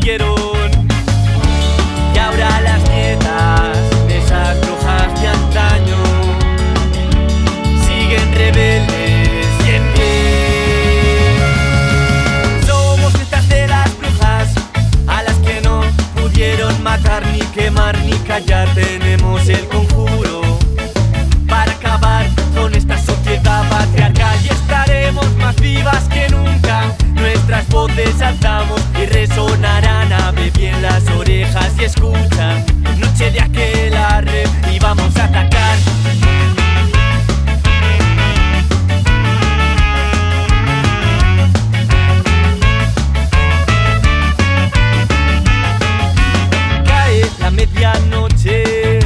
pudieron. Y ahora las nietas de esas brujas de antaño siguen rebeldes y en pie. Somos nietas de las brujas a las que no pudieron matar, ni quemar, ni callar. Tenemos el conjuro para acabar con esta sociedad patriarcal y estaremos más vivas que nunca. Nuestras voces alzamos y resonarán. Abre bien las orejas y escucha. Noche de aquelarre y vamos a atacar. Cae la medianoche,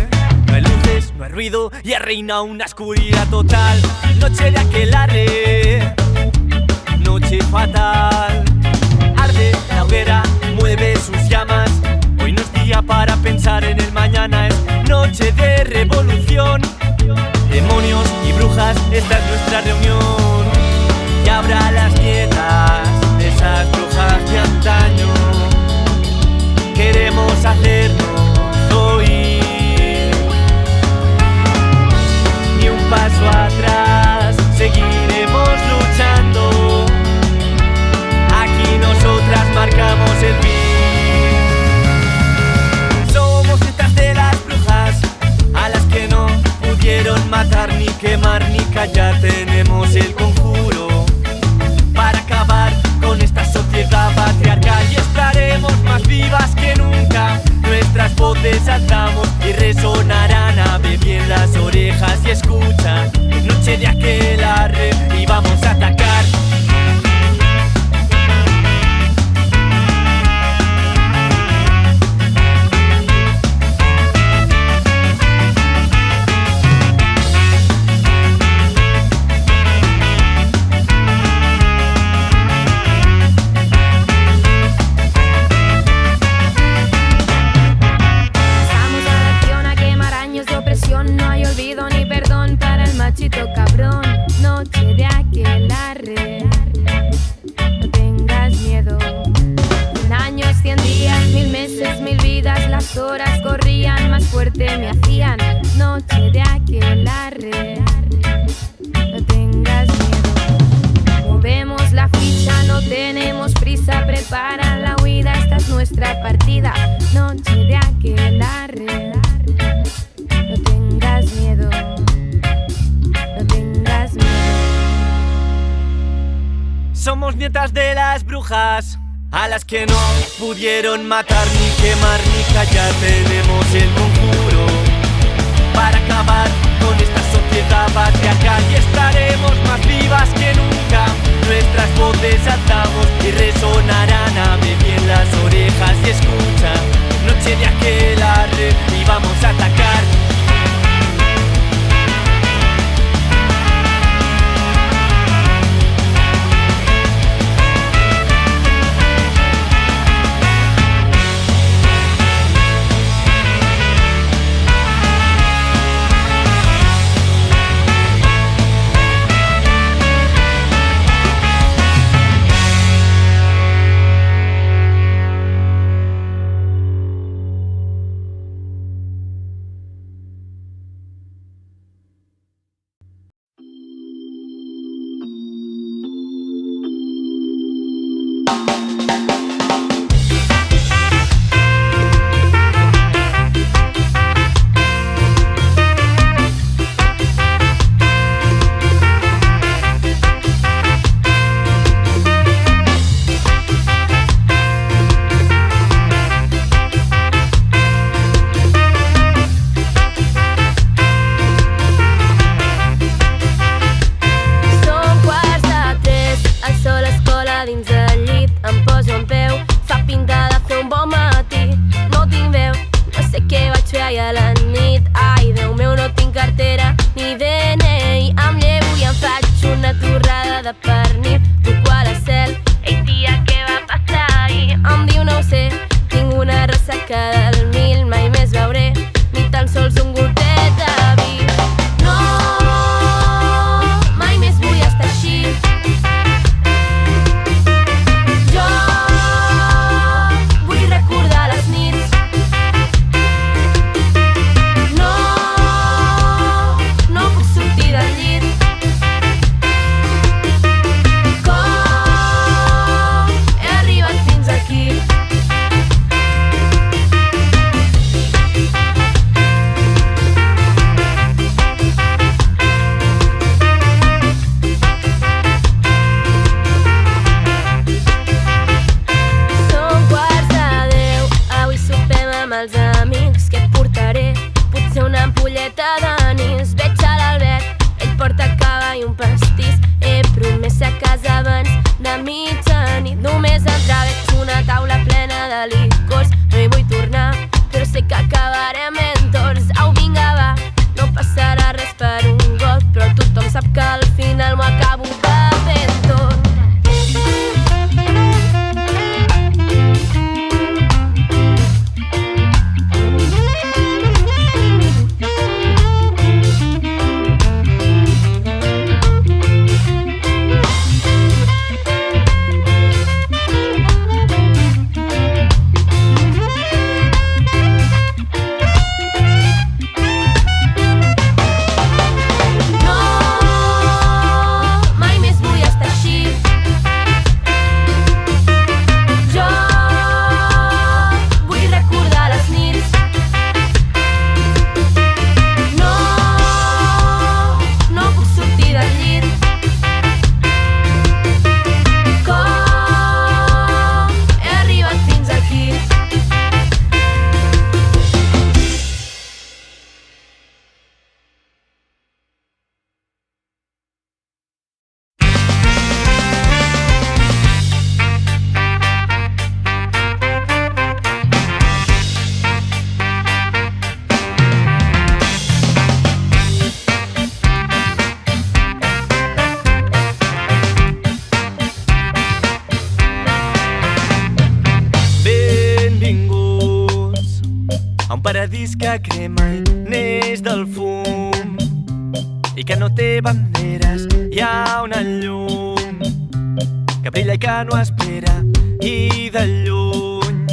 no hay luces, no hay ruido y reina una oscuridad total. Noche de aquelarre, noche fatal. Arde la hoguera, mueve sus llamas. Hoy no es día para pensar en el mañana, es noche de revolución. Demonios y brujas, esta es nuestra reunión. Y habrá las nietas de esas brujas de antaño. Queremos hacernos oír. Ni un paso atrás, seguiremos luchando. Aquí nosotras marcamos el fin. Somos nietas de las brujas a las que no pudieron matar, ni quemar, ni callar. Tenemos el conjuro para acabar con esta sociedad patriarcal y estaremos más vivas que nunca. Nuestras voces alzamos y resonarán. Abre bien las orejas y escucha. Noche de aquelarre y vamos a atacar. No hay olvido ni perdón para el machito cabrón. Noche de aquelarre, no tengas miedo. 100 años, 100 días, 1000 meses, 1000 vidas. Las horas corrían, más fuerte me hacían. Noche de aquelarre, no tengas miedo. Movemos la ficha, no tenemos prisa. Prepara la huida, esta es nuestra partida. Noche de aquelarre, no tengas miedo, no tengas miedo. Somos nietas de las brujas a las que no pudieron matar, ni quemar, ni callar. Tenemos el conjuro para acabar con esta sociedad patriarcal y estaremos más vivas que nunca. Nuestras voces alzamos y resonarán. Abre bien las orejas y escucha. Noche de aquelarre y vamos a atacar. paradís que crema i neix del fum i que no té banderes. Hi ha una llum que brilla i que no espera, i de lluny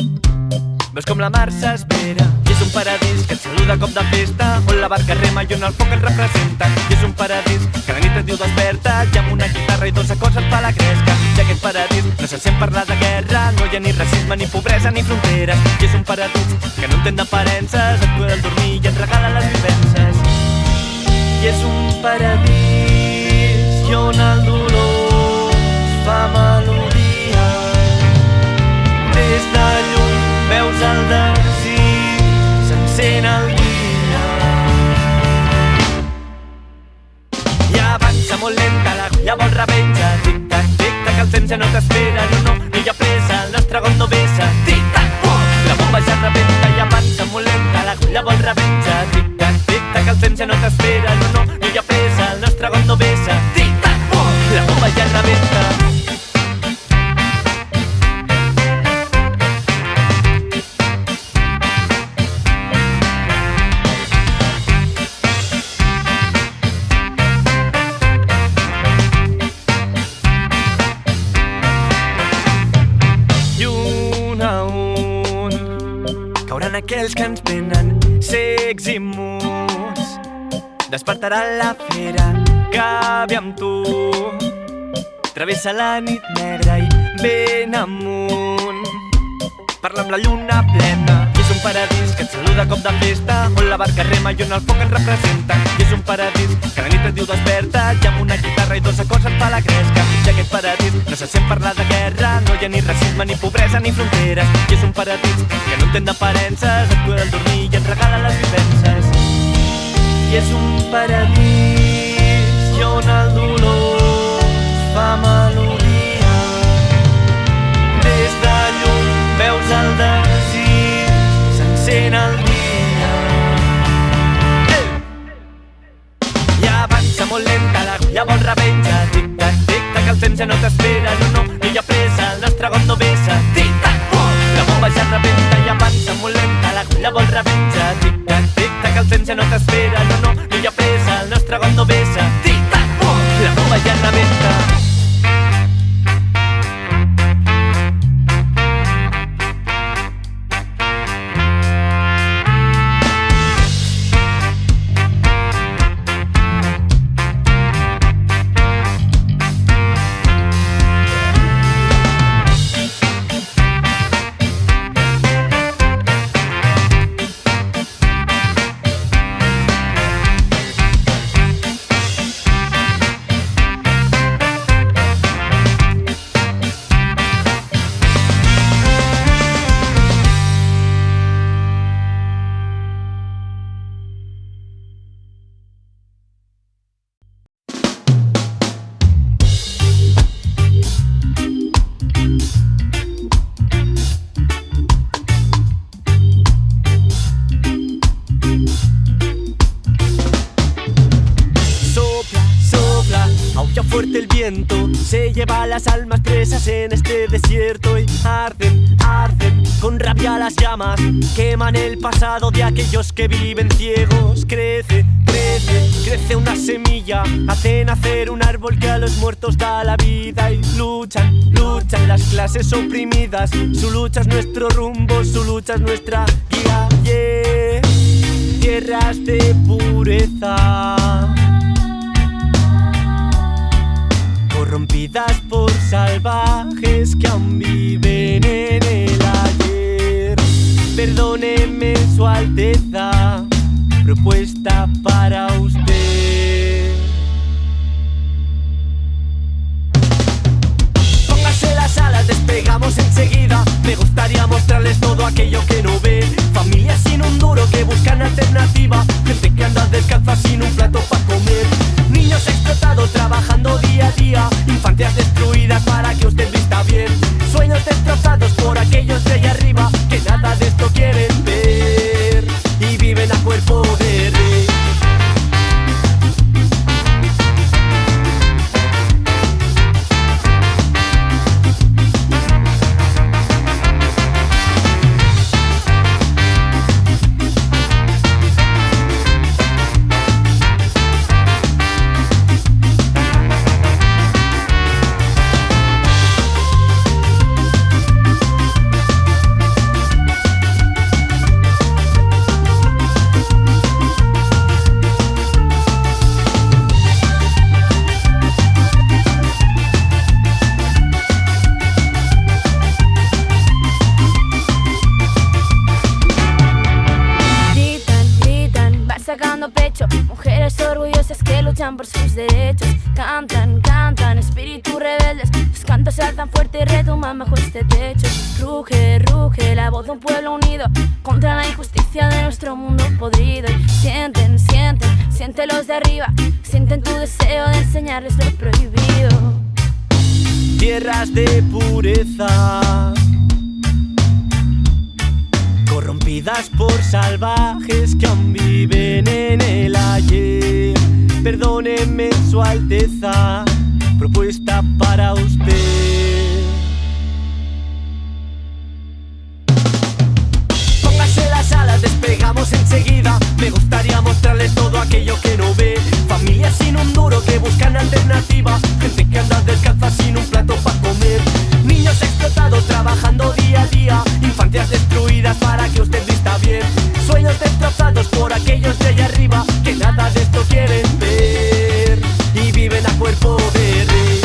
veus com la mar s'espera. I és un paradís que et saluda a cop de festa, on la barca rema i on el foc et representa. I és un paradís que la nit et diu desperta, i amb una guitarra i 2 acords et fa la gresca. I aquest paradís no se sent parlar de guerra, no hi ha ni racisme, ni pobresa, ni fronteres. I és un paradís que no entén d'aparences, et cura el dormir i et regala les vivències. I és un paradís i on el dolor es fa melodia. Des de lluny veus el desig, s'encén el dia. I avança molt lenta, l'agulla vol revenja. Tic-tac, tic-tac, el temps ja no t'espera. No hi ha pressa, el nostre got no vessa. Tic-tac, la bomba ja rebenta. I avança molt lenta, l'agulla vol revenja. Tic-tac, tic-tac, el temps ja no t'espera. No hi ha pressa, el nostre got no vessa. Tic-tac, la bomba ja rebenta. Aquells que ens venen cecs i muts, despertarà la fera que ve amb tu. Travessa la nit negra i ben amunt, parla amb la lluna plena. I és un paradís que et saluda a cop de festa, on la barca rema i on el foc et representa. I és un paradís que la nit et diu desperta, i amb una guitarra i 2 acords et fa la gresca. I aquest paradís no se sent parlar de guerra, no hi ha ni racisme, ni pobresa, ni fronteres. I és un paradís que no entén d'aparences, et cura el dormir i et regala les vivències. I és un paradís i on el dolor es fa melodia. Des de lluny veus el desig, s'encén el dia. I avança molt lenta, l'agulla vol revenja. Tic-tac, tic-tac, el temps ja no t'espera. No hi ha pressa, el nostre got no vessa. Tic-tac, la bomba ja rebenta. I avança molt lenta, l'agulla vol revenja. Tic-tac, tic-tac, el temps ja no t'espera. No hi ha pressa, el nostre got no vessa. Tic-tac, la bomba ja rebenta. Fuerte el viento se lleva las almas presas en este desierto y arden, arden con rabia las llamas, queman el pasado de aquellos que viven ciegos. Crece, crece, crece una semilla, hace nacer un árbol que a los muertos da la vida. Y luchan, luchan las clases oprimidas, su lucha es nuestro rumbo, su lucha es nuestra guía. Yeah. Tierras de pureza, corrompidas por salvajes que aún viven en el ayer. Perdóneme su alteza, propuesta para usted. Póngase las alas, despegamos enseguida. Me gustaría mostrarles todo aquello que no ve. Familias sin un duro que buscan alternativa, gente que anda descalza sin un plato para comer. Niños explotados trabajando día a día, infancias destruidas para que usted vista bien. Sueños destrozados por aquellos de allá arriba que nada de esto quieren ver y viven a cuerpo verde. luchan por sus derechos. Cantan, cantan, espíritus rebeldes. Sus cantos se alzan fuerte y retumban bajo este techo. Ruge, ruge, la voz de un pueblo unido contra la injusticia de nuestro mundo podrido. Y sienten, sienten, sienten los de arriba, sienten tu deseo de enseñarles lo prohibido. Tierras de pureza, corrompidas por salvajes que aún viven en el ayer. Perdóneme su alteza, propuesta para usted. Póngase las alas, despegamos enseguida. Me gustaría mostrarles todo aquello que no ve. Familias sin un duro que buscan alternativa. Gente que anda descalza sin un plato para comer. Niños explotados trabajando día a día. Infancias destruidas para que usted vista bien. Sueños destrozados por aquellos de allá arriba que nada de esto quieren ver y viven a cuerpo de rey.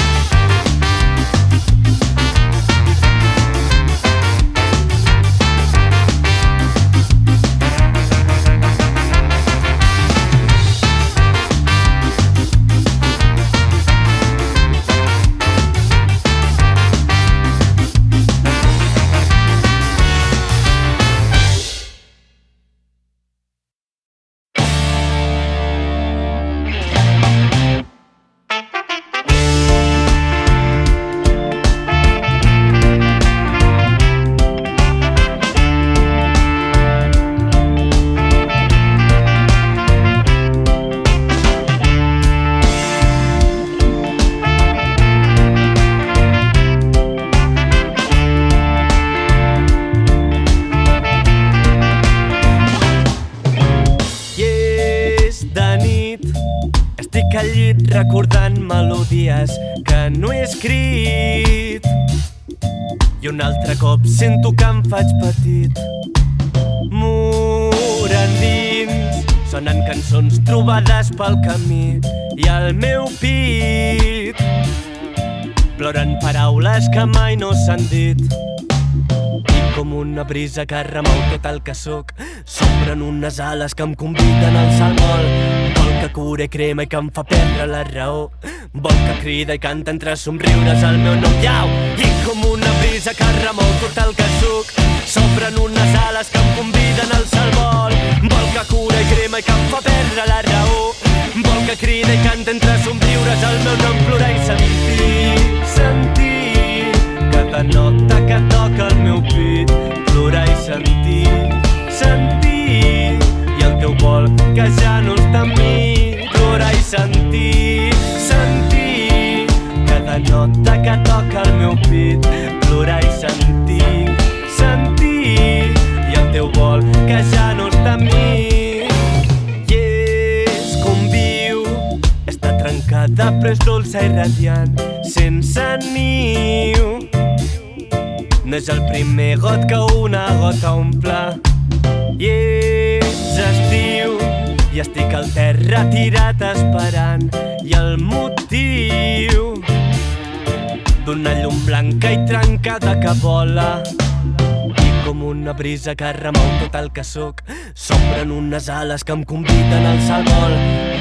Recordant melodies que no he escrit i un altre cop sento que em faig petit. Muren dins, sonen cançons trobades pel camí i al meu pit ploren paraules que mai no s'han dit. I com una brisa que remou tot el que sóc, s'obren unes ales que em conviden a alçar el vol. Vol que cura i crema i que em fa perdre la raó. Vol que crida i canta entre somriures el meu nom. Iau! I com una brisa que remou tot el que sóc, s'obren unes ales que em conviden a alçar el vol. Vol que cura i crema i que em fa perdre la raó. Vol que crida i canta entre somriures el meu nom. Plorar i sentir, sentir cada nota que toca el meu pit. Plorar i sentir, sentir i el teu vol que ja no està amb mi. Plorar i sentir, sentir cada nota que toca el meu pit. Plorar i sentir, sentir i el teu vol que ja no està amb mi. I és com viu, està trencada però és dolça i radiant, sense niu. No és el primer got que una gota omple. I és estiu i estic al terra tirat esperant. I el motiu d'una llum blanca i trencada que vola. I com una brisa que remou tot el que sóc, s'obren unes ales que em conviden a alçar el vol.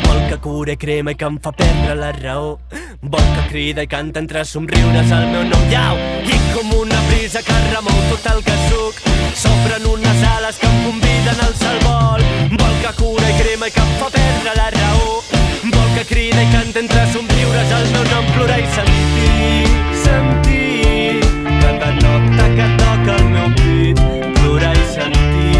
Vol que cura i crema i que em fa perdre la raó. Vol que crida i canta entre somriures el meu nom. Iau! I com una brisa que remou tot el que sóc, s'obren unes ales que em conviden a alçar el vol. Vol que cura i crema i que em fa perdre la raó. Vol que crida i canta entre somriures el meu nom. Plorar i sentir, sentir cada nota que toca el meu pit. Plorar i sentir,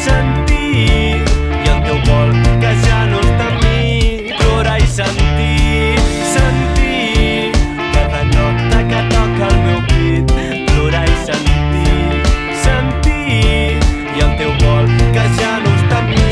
sentir i el teu vol que ja no està amb mi. Plorar i sentir, sentir cada nota que toca el meu pit. Plorar i sentir, sentir i el teu vol que ja no està amb mi.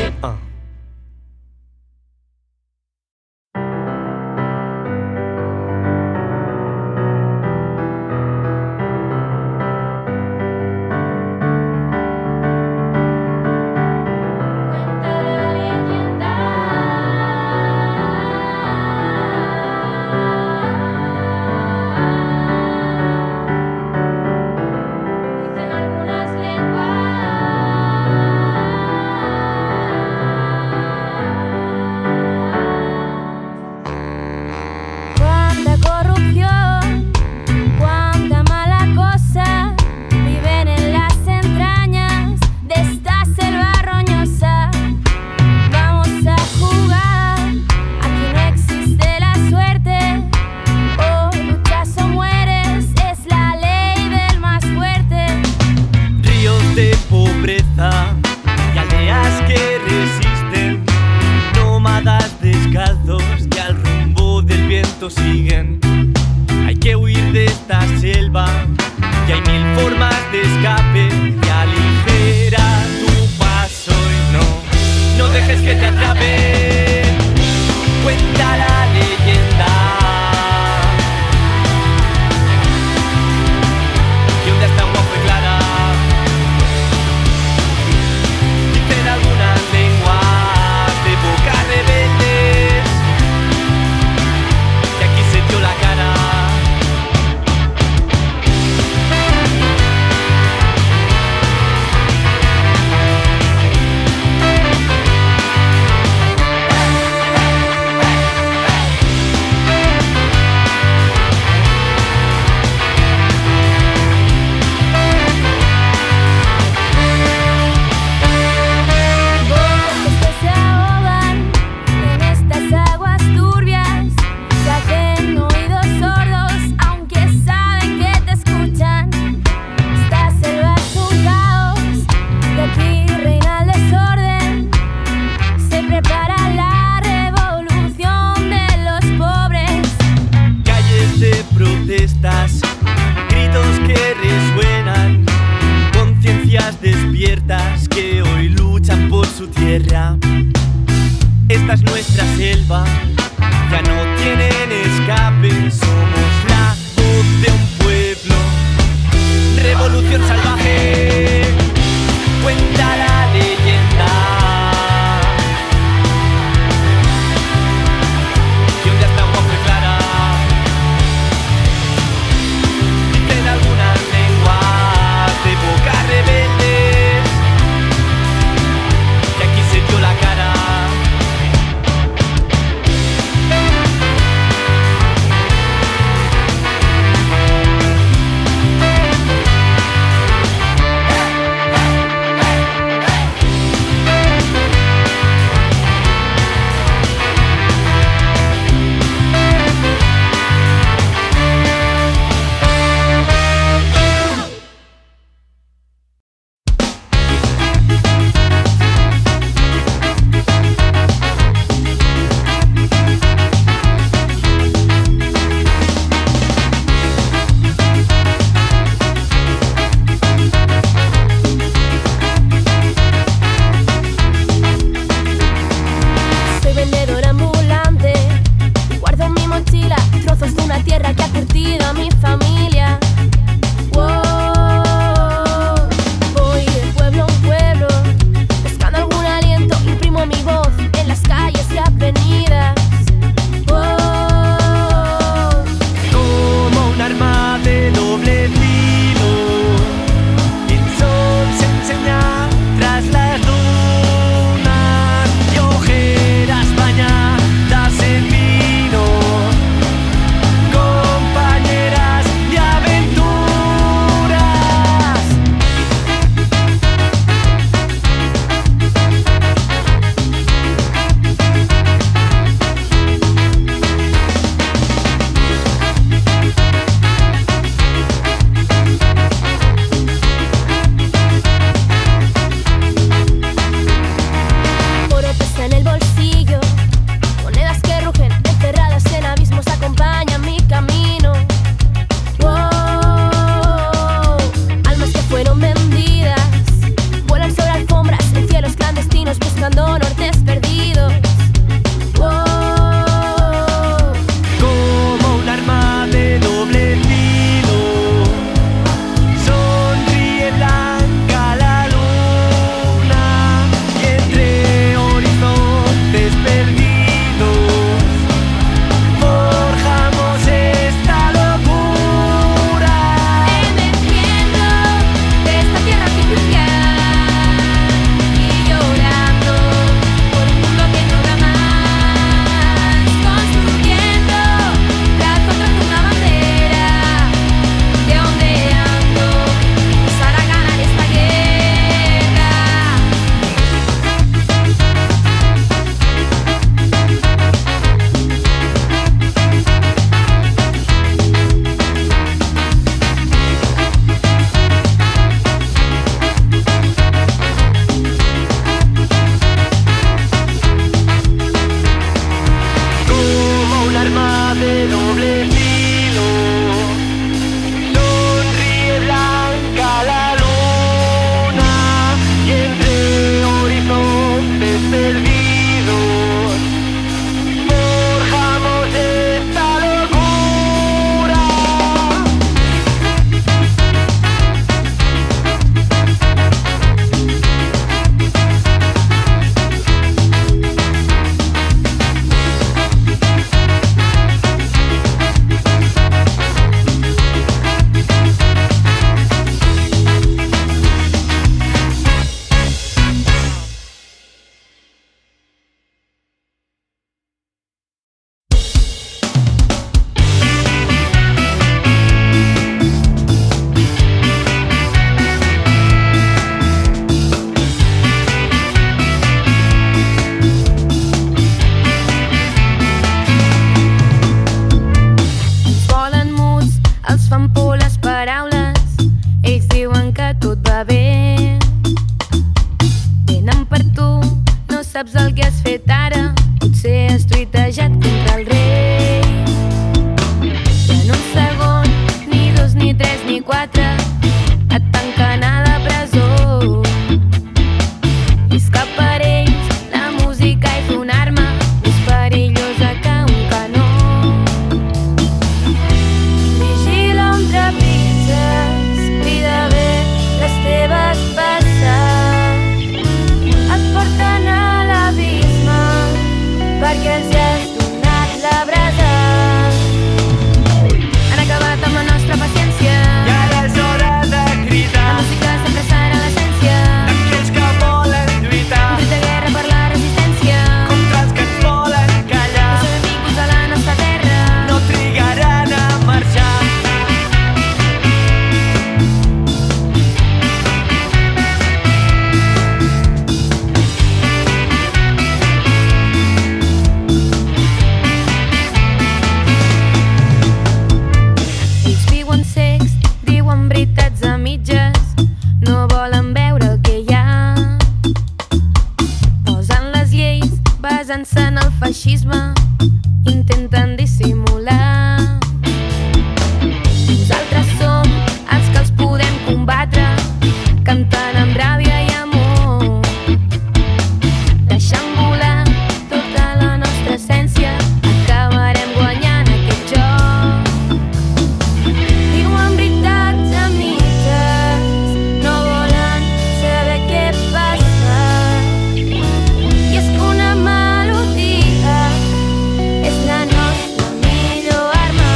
selva y hay mil formas de escape que aligera tu paso y no dejes que te atrapen. Cuenta la leyenda que un día está guapo y clara. Dicen algunas lenguas de boca rebeldes que aquí se dio la cara. saps el que has fet ara. Potser has tuitejat contra el rei. I en un segon, ni dos, ni tres, ni quatre, et tanquen a la presó. I és que per ells la música és una arma més perillosa que un canó. Vigila on trepitges, cuida bé les teves passes. Et porten a l'abisme perquè els has donat la brasa. Han acabat amb la nostra paciència I ara és hora de cridar. La música sempre serà l'essència D'aquells que volen lluitar un crit de guerra per la resistència contra els que ens volen callar. Els benvinguts a la nostra terra No trigaran a marxar. Ells viuen cecs, diuen veritats a mitges, no volen veure el que hi ha. Posen les lleis basant-se en el feixisme, intenten dissimular. Nosaltres som els que els podem combatre, cantant amb ràbia i amor, deixant volar tota la nostra essència. Acabarem guanyant aquest joc. Diuen veritats a mitges, no volen saber què passa. I és que una melodia és la nostra millor arma.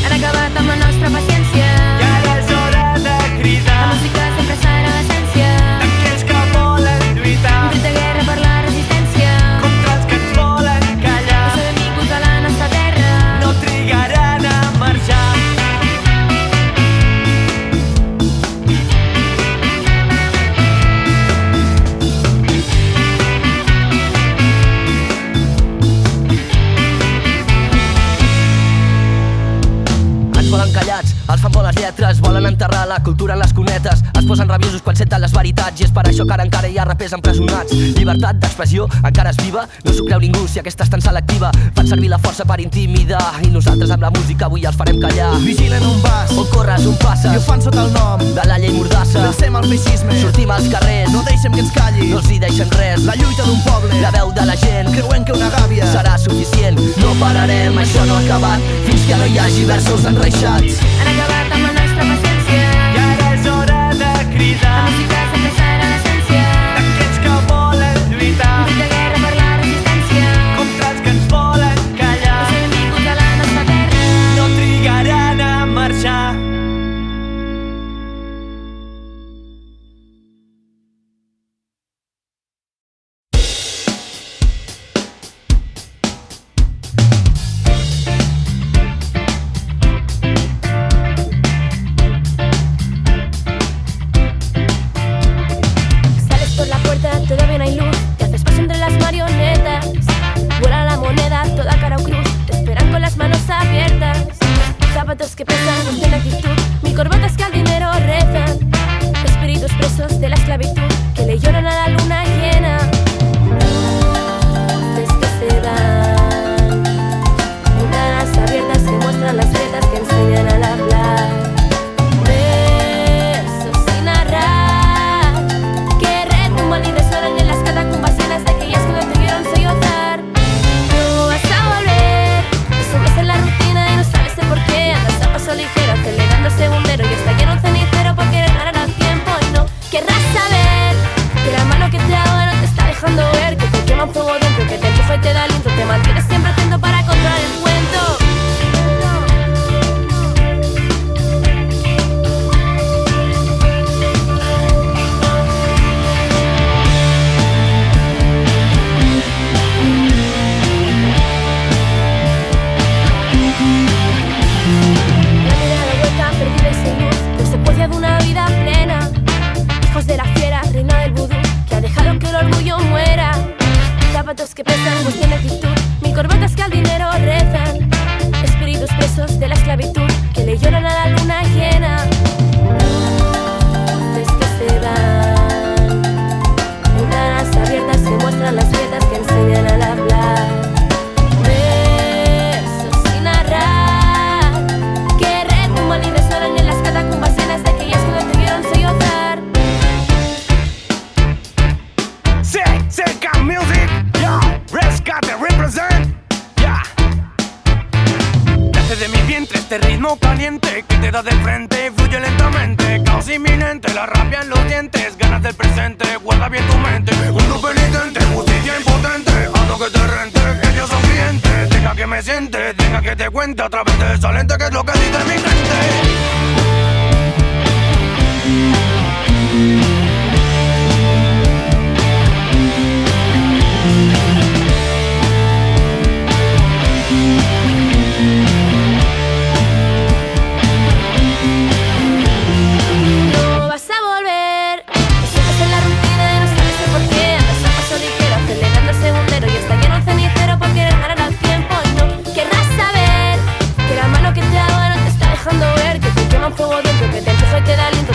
Han acabat amb la nostra paciència. I ara és hora de cridar. La música sempre serà l'essència D'aquells que volen lluitar un crit de guerra per la resistència contra els que ens volen callar. Els benvinguts a la nostra terra No trigaran a marxar. Ens volen callats, els fan por les lletres, volen enterrar la cultura en les cunetes, es posen rabiosos quan senten les veritats i és per això que ara encara hi ha rapers empresonats. Llibertat d'expressió encara és viva, no s'ho creu ningú si aquesta és tan selectiva. Fan servir la força per intimidar i nosaltres amb la música avui els farem callar. Vigilen un vas, On corres, on i ho passes, fan sota el nom. de la llei mordassa. Vencem el feixisme, Sortim als carrers, no deixem que ens calli. no els hi deixen res. La lluita d'un poble, La veu de la gent creuen que una gàbia serà suficient. No pararem, això no ha acabat, fins que no hi hagi versos enreixats. Han acabat amb la nostra paciència. I ara és hora de La cridar. música sempre serà l'essència D'aquells que volen lluitar un crit de guerra per la resistència contra els que ens volen callar. Els benvinguts a la nostra terra No trigaran a marxar. Sales por la puerta, todavía no hay luz. Te haces paso entre las marionetas. Vuela la moneda, toda cara o cruz. Te esperan con las manos abiertas. Zapatos que pesan, no tienen actitud. Mil corbatas que al dinero rezan. Espíritus presos de la esclavitud que le lloran a la luna llena. Luces que se van. Ventanas abiertas que muestran las vetas que enseñan al hablar. Besos sin narrar que retumban y resuenan en las catacumbas llenas de aquellas que no te vieron sollozar. No vas a volver, te sumes en la rutina y no sabes el por qué. Andas a paso ligero, acelerando el segundero y está lleno un cenicero por querer ganar al tiempo. Y no querrás saber que la mano que te ahoga no te está dejando ver, que te quema un fuego dentro, que te empuja y te da aliento. Te mantienes siempre atento para controlar el cuento. La mirada hueca, perdida y sin luz, consecuencia de una vida plena. Hijos de la fiera, reina del vudú, que ha dejado que el orgullo muera. Zapatos que pesan, pues tiene actitud. Mil corbatas que al dinero rezan. Espíritus presos de la esclavitud que le lloran a la luna llena. Luces que se van. Ventanas caliente que te da de frente, fluye lentamente, caos inminente, la rabia en los dientes, ganas del presente, guarda bien tu mente. Un penitente, justicia impotente, haz lo que te rente, ellos son clientes. Deja que me siente, deja que te cuente a través de esa lente que es lo que dice mi mente. No vas a volver, sigues en la rutina y no sabes el por qué. Andas a paso ligero, acelerando el segundero y está lleno el cenicero por querer ganar al tiempo. No querrás saber que la mano que te hago no te está dejando ver, que te quema un fuego dentro, que te empuja y te da aliento.